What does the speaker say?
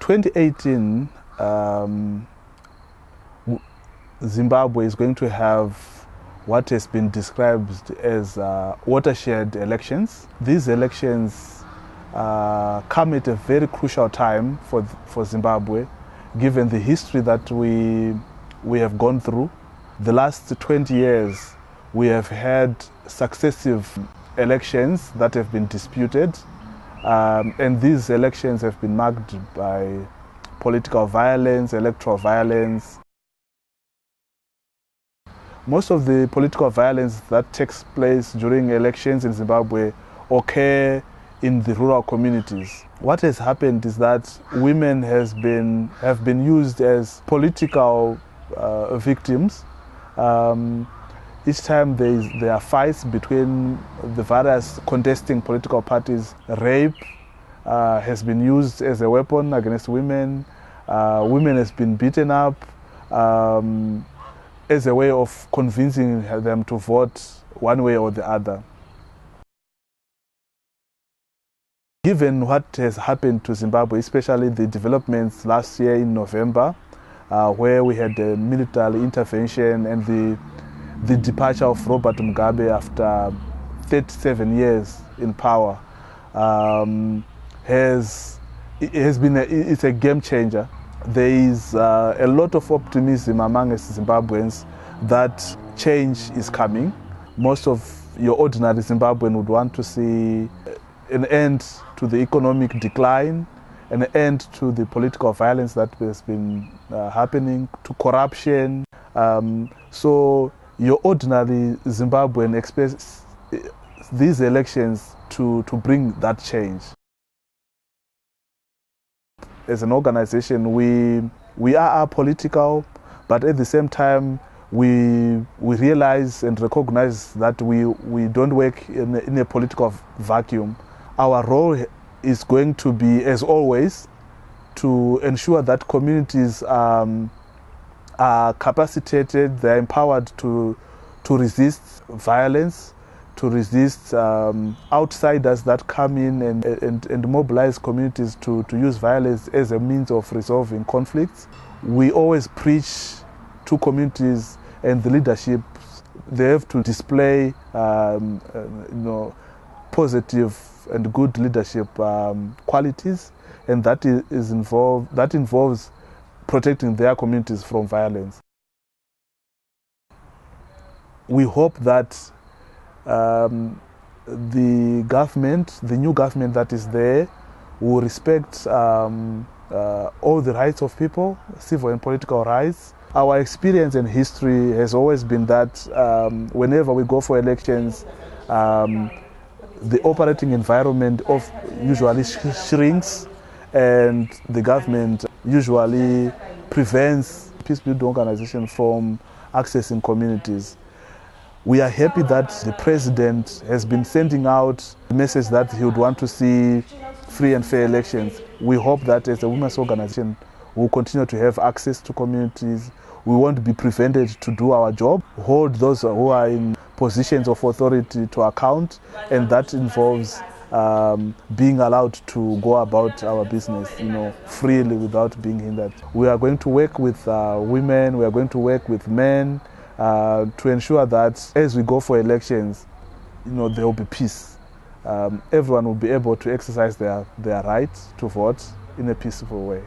2018, Zimbabwe is going to have what has been described as watershed elections. These elections come at a very crucial time for Zimbabwe, given the history that we have gone through. The last 20 years, we have had successive elections that have been disputed, and these elections have been marked by political violence, electoral violence. Most of the political violence that takes place during elections in Zimbabwe occur in the rural communities. What has happened is that women have been used as political victims. Each time there are fights between the various contesting political parties, rape has been used as a weapon against women. Women has been beaten up as a way of convincing them to vote one way or the other. Given what has happened to Zimbabwe, especially the developments last year in November, where we had a military intervention and the departure of Robert Mugabe after 37 years in power, it's a game changer. There is a lot of optimism among Zimbabweans that change is coming. Most of your ordinary Zimbabwean would want to see an end to the economic decline, an end to the political violence that has been happening, to corruption. So your ordinary Zimbabwean expects these elections to bring that change. As an organization, we are apolitical, but at the same time, we realize and recognize that we don't work in a political vacuum. Our role is going to be, as always, to ensure that communities are capacitated, they're empowered to resist violence, to resist outsiders that come in and mobilize communities to use violence as a means of resolving conflicts. We always preach to communities and the leadership, they have to display positive and good leadership qualities, and that involves protecting their communities from violence. We hope that the government, the new government that is there, will respect all the rights of people, civil and political rights. Our experience and history has always been that whenever we go for elections, the operating environment usually shrinks, and the government usually prevents peace-building organizations from accessing communities. We are happy that the president has been sending out the message that he would want to see free and fair elections. We hope that as a women's organization, we'll continue to have access to communities. We won't be prevented to do our job, hold those who are in positions of authority to account, and that involves being allowed to go about our business, freely without being hindered. We are going to work with women, we are going to work with men to ensure that as we go for elections, there will be peace. Everyone will be able to exercise their right to vote in a peaceful way.